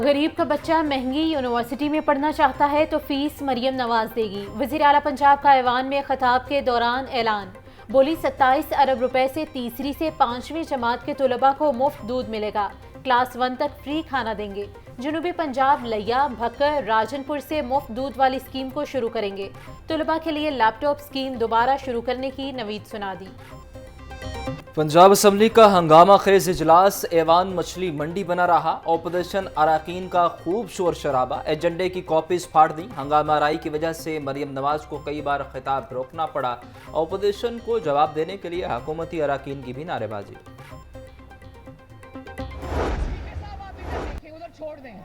गरीब का बच्चा महंगी यूनिवर्सिटी में पढ़ना चाहता है तो फीस मरियम नवाज देगी। वज़ीर आला पंजाब का ऐवान में खिताब के दौरान ऐलान। बोली 27 अरब रुपए से तीसरी से 5वीं जमात के तलबा को मुफ्त दूध मिलेगा। क्लास 1 तक फ्री खाना देंगे। जनूबी पंजाब लिया भक्कर राजनपुर से मुफ्त दूध वाली स्कीम को शुरू करेंगे। तलबा के लिए लैपटॉप स्कीम दोबारा शुरू करने की नवीद सुना दी। पंजाब असम्बली का हंगामा खेज इजलास ऐवान मछली मंडी बना रहा। ऑपोजिशन अराकीन का खूब शोर शराबा, एजेंडे की कॉपीज फाड़ दी। हंगामा आराई की वजह से मरियम नवाज को कई बार खिताब रोकना पड़ा। ऑपोजिशन को जवाब देने के लिए हुकूमती अराकीन की भी नारेबाजी। छोड़ दें,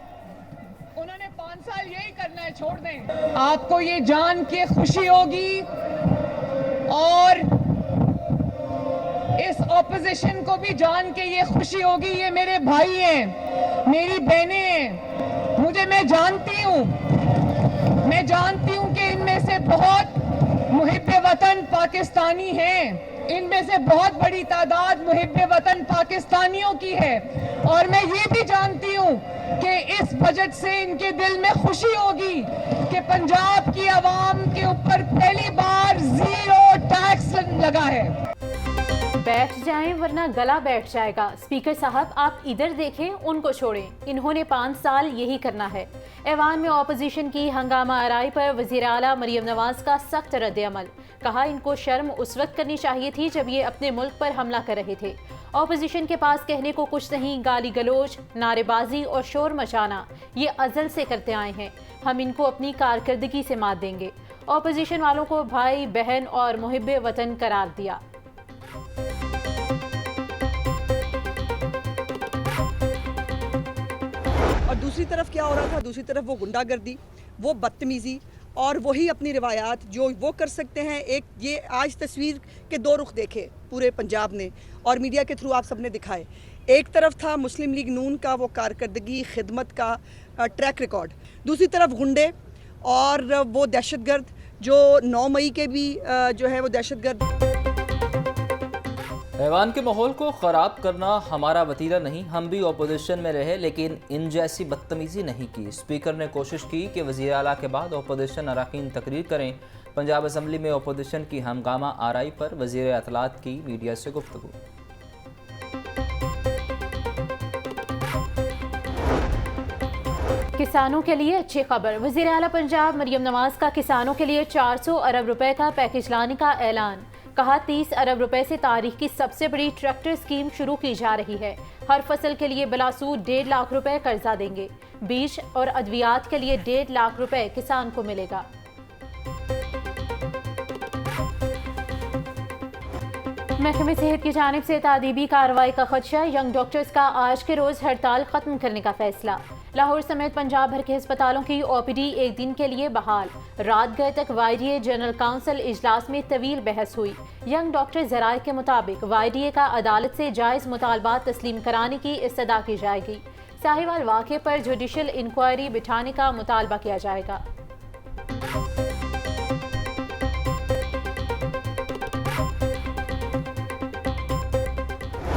उन्होंने 5 साल यही करना है, छोड़ दें। आपको ये जान के खुशी होगी और इस ऑपोजिशन को भी जान के ये खुशी होगी, ये मेरे भाई हैं, मेरी बहनें हैं। मैं जानती हूँ कि इनमें से बहुत मुहिब्बे वतन पाकिस्तानी हैं। इनमें से बहुत बड़ी तादाद मुहिब्बे वतन पाकिस्तानियों की है। और मैं ये भी जानती हूँ कि इस बजट से इनके दिल में खुशी होगी कि पंजाब की आवाम के ऊपर पहली बार 0 टैक्स लगा है। बैठ जाएं वरना गला बैठ जाएगा। स्पीकर साहब आप इधर देखें, उनको छोड़ें। इन्होंने 5 साल यही करना है। ऐवान में ऑपोजिशन की हंगामा आराई पर वज़ीर आला मरियम नवाज का सख्त रद्द-ए-अमल। कहा इनको शर्म उस वक्त करनी चाहिए थी जब ये अपने मुल्क पर हमला कर रहे थे। ऑपोजिशन के पास कहने को कुछ नहीं, गाली गलोच, नारेबाजी और शोर मचाना ये अजल से करते आए हैं। हम इनको अपनी कारकर्दगी से मात देंगे। ऑपोजिशन वालों को भाई बहन और मुहिब्बे वतन करार दिया। और दूसरी तरफ क्या हो रहा था? दूसरी तरफ वो गुंडागर्दी, वो बदतमीज़ी और वही अपनी रिवायात जो वो कर सकते हैं। एक ये आज तस्वीर के 2 रुख देखे पूरे पंजाब ने और मीडिया के थ्रू आप सबने दिखाए। एक तरफ था मुस्लिम लीग नून का वो कारकर्दगी, खिदमत का ट्रैक रिकॉर्ड। दूसरी तरफ गुंडे और वो दहशतगर्द जो 9 मई के भी जो है वो दहशतगर्द। ऐवान के माहौल को ख़राब करना हमारा वतीरा नहीं। हम भी ऑपोजिशन में रहे लेकिन इन जैसी बदतमीज़ी नहीं की। स्पीकर ने कोशिश की कि वज़ीर आला के बाद ऑपोजिशन अराकीन तकरीर करें। पंजाब असम्बली में ऑपोजिशन की हंगामा आराई पर वज़ीर इत्तलात की मीडिया से गुफ्तगू। किसानों के लिए अच्छी खबर। वज़ीर आला पंजाब मरियम नवाज का किसानों के लिए 400 अरब रुपए का पैकेज लाने का ऐलान। कहा 30 अरब रुपए से तारीख की सबसे बड़ी ट्रैक्टर स्कीम शुरू की जा रही है। हर फसल के लिए बिलासूद 1.5 लाख रुपए कर्जा देंगे। बीज और अद्वियात के लिए 1.5 लाख रुपए किसान को मिलेगा। महकमे सेहत की जानिब से तादीबी कार्रवाई का खदशा। यंग डॉक्टर्स का आज के रोज हड़ताल खत्म करने का फैसला। लाहौर समेत पंजाब भर के अस्पतालों की OPD एक दिन के लिए बहाल। रात गए तक YDA जनरल काउंसिल इजलास में तवील बहस हुई। यंग डॉक्टर ज़राए के मुताबिक YDA का अदालत से जायज़ मुतालबात तस्लीम कराने की इस्तदा की जाएगी। साहिवाल वाक़े पर जुडिशल इंक्वायरी बिठाने का मुतालबा किया जाएगा।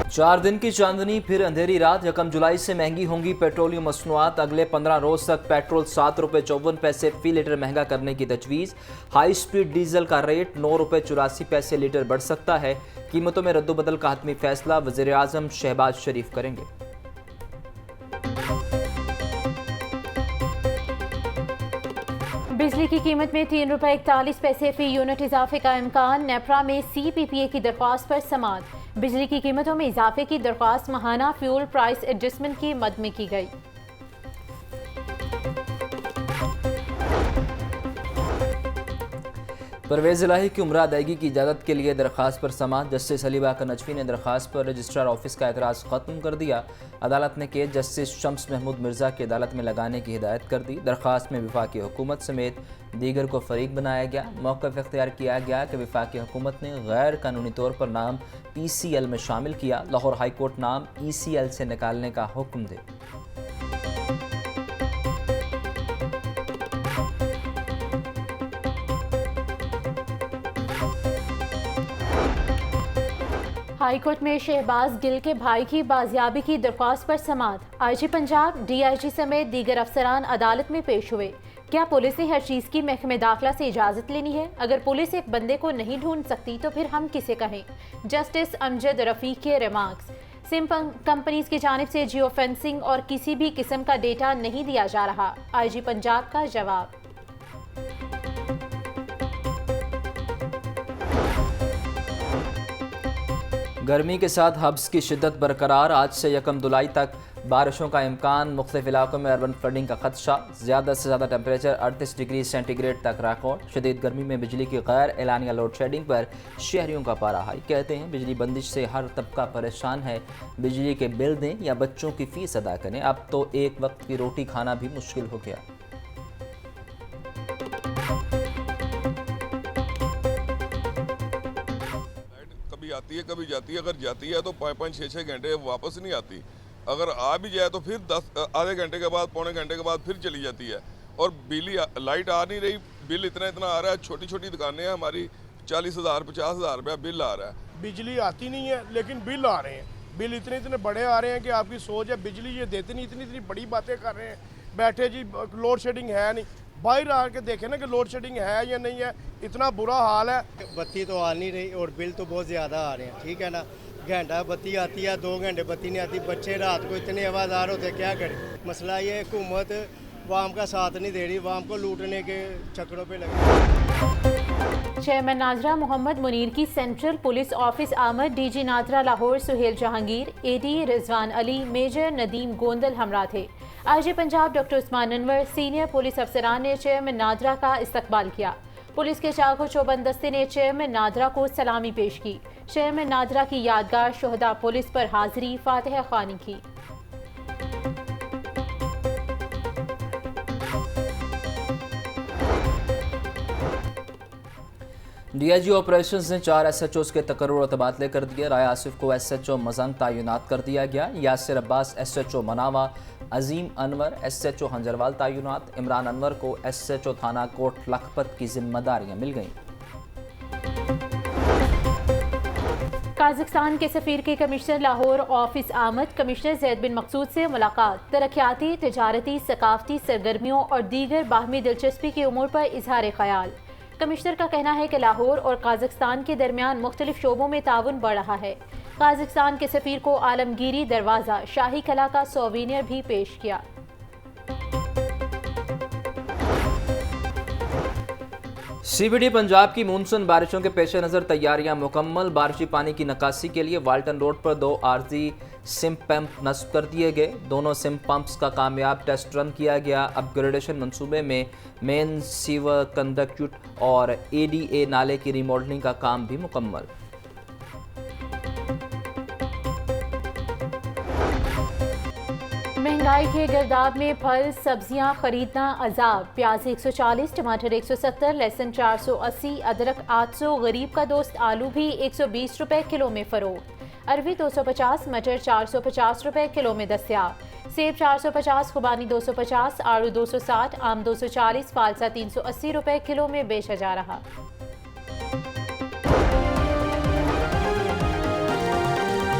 चार दिन की चांदनी फिर अंधेरी रात। 1 जुलाई से महंगी होंगी पेट्रोलियम मसनूआत। अगले 15 रोज तक पेट्रोल 7 रुपये 54 पैसे फी लीटर महंगा करने की तजवीज़। हाई स्पीड डीजल का रेट 9 रुपये 84 पैसे लीटर बढ़ सकता है। कीमतों में रद्दोबदल का हतमी फैसला वज़ीर आज़म शहबाज शरीफ करेंगे। बिजली की कीमत में 3 रुपये 41 पैसे फी यूनिट इजाफे का इम्कान। नेपरा में CPPA की दरख्वास्त पर समाअत। बिजली की कीमतों में इजाफे की दरख्वास्त माहाना फ्यूल प्राइस एडजस्टमेंट की मद में की गई। परवेज़ इलाही की उम्रा अदायगी की इजाज़त के लिए दरख्वास्त पर समाअत। जस्टिस अली बाकर नजफी ने दरख्वास्त पर रजिस्ट्रार ऑफिस का एतराज़ ख़त्म कर दिया। अदालत ने केस जस्टिस शम्स महमूद मिर्ज़ा की अदालत में लगाने की हिदायत कर दी। दरख्वास्त में वफाकी हुकूमत समेत दीगर को फरीक बनाया गया। मौक़िफ़ इख्तियार किया गया कि वफाकी हुकूमत ने गैर कानूनी तौर पर नाम PCL में शामिल किया। लाहौर हाई कोर्ट नाम ECL से निकालने का हुक्म दे। हाईकोर्ट में शहबाज गिल के भाई की बाजियाबी की दरख्वास्त पर समाअत। आईजी पंजाब, डीआईजी समेत दीगर अफसरान अदालत में पेश हुए। क्या पुलिस ने हर चीज की महकमे दाखिला से इजाजत लेनी है? अगर पुलिस एक बंदे को नहीं ढूंढ सकती तो फिर हम किसे कहें? जस्टिस अमजद रफीक के रिमार्क्स। सिम कंपनीज की जानिब से जियो फेंसिंग और किसी भी किस्म का डेटा नहीं दिया जा रहा। आईजी पंजाब का जवाब। गर्मी के साथ हब्स की शिद्दत बरकरार। आज से 1 जुलाई तक बारिशों का इम्कान। मुख्तलिफ इलाकों में अर्बन फ्लडिंग का खदशा। ज़्यादा से ज़्यादा टेम्परेचर 38 डिग्री सेंटीग्रेड तक रिकॉर्ड। शदीद गर्मी में बिजली की गैर एलानिया लोड शेडिंग पर शहरियों का पारा हाई। कहते हैं बिजली बंदिश से हर तबका परेशान है। बिजली के बिल दें या बच्चों की फ़ीस अदा करें, अब तो एक वक्त की रोटी खाना भी मुश्किल हो गया। आती है कभी जाती है, अगर जाती है तो 5-5, 6-6 घंटे वापस नहीं आती। अगर आ भी जाए तो फिर आधे घंटे के बाद, पौने घंटे के बाद फिर चली जाती है। और बिजली लाइट आ नहीं रही, बिल इतना आ रहा है। छोटी छोटी दुकानें हैं हमारी, 40,000 50,000 रुपया बिल आ रहा है। बिजली आती नहीं है लेकिन बिल आ रहे हैं। बिल इतने बड़े आ रहे हैं कि आपकी सोच है, बिजली ये देते नहीं, इतनी बड़ी बातें कर रहे हैं। बैठे जी लोड शेडिंग है नहीं, बाहर आके देखे ना कि लोड शेडिंग है या नहीं है। इतना बुरा हाल है। बत्ती तो आ नहीं रही और बिल तो बहुत ज़्यादा आ रहे हैं, ठीक है ना। घंटा बत्ती आती है, 2 घंटे बत्ती नहीं आती। बच्चे रात को इतने आवाज़ार होते, क्या करें। मसला ये हुकूमत वाम का साथ नहीं दे रही, वाम को लूटने के चक्करों पे लगे। चेयरमैन नाजरा मोहम्मद मुनीर की सेंट्रल पुलिस ऑफिस आमद। डीजी नाजरा लाहौर सुहेल जहांगीर, एडी रिजवान अली, मेजर नदीम गोंदल हमरा थे। IG Punjab doctor Usman Anwar, senior police अफसरान ने चेयरमैन नाजरा का इस्तकबाल किया। पुलिस के चाको चौबंद दस्ते ने चेयरमैन नाजरा को सलामी पेश की। चेयरमैन नाजरा की यादगार शोहदा पुलिस पर हाजिरी फातिहा खानी की। डीआईजी ऑपरेशंस ने 4 SHOs के तकर्रुर और तबादले कर दिए। राय आसिफ को SHO मजंग तैनात कर दिया गया। यासिर अब्बास SHO मनावा, अजीम अनवर SHO हंजरवाल तैनात। इमरान अनवर को SHO थाना कोट लखपत की जिम्मेदारियां मिल गईं। काज़ाख्स्तान के सफ़ीर के कमिश्नर लाहौर ऑफिस आमद। कमिश्नर जैद बिन मकसूद से मुलाकात। तरक्याती, तिजारती, सकाफती सरगर्मियों और दीगर बाहमी दिलचस्पी के उमूर पर इजहार ख्याल। कमिश्नर का कहना है कि लाहौर और काज़ाख्स्तान के दरमियान मुख्तलिफ शोबों में ताउन बढ़ रहा है। काज़ाख्स्तान के सफ़ीर को आलमगीरी दरवाज़ा शाही कला का सोवेनियर भी पेश किया। CBD पंजाब की मानसून बारिशों के पेश नज़र तैयारियां मुकम्मल। बारिशी पानी की निकासी के लिए वाल्टन रोड पर 2 आर्जी सिम पंप नस्ब कर दिए गए। दोनों सिम पंप्स का कामयाब टेस्ट रन किया गया। अपग्रेडेशन मंसूबे में मेन सीवर कंडक्ट और ADA नाले की रिमॉडलिंग का काम भी मुकम्मल। महंगाई के गर्दाब में फल सब्जियां खरीदना अजाब। प्याज 140, टमाटर 170, लहसुन 480, अदरक 800, गरीब का दोस्त आलू भी 120 रुपए किलो में फरोख्त। अरवी 250, मटर 450 रुपए किलो में दस्तयाब। सेब 450, खुबानी 250, आड़ू 260, आम 240, फालसा 380 रुपए किलो में बेचा जा रहा।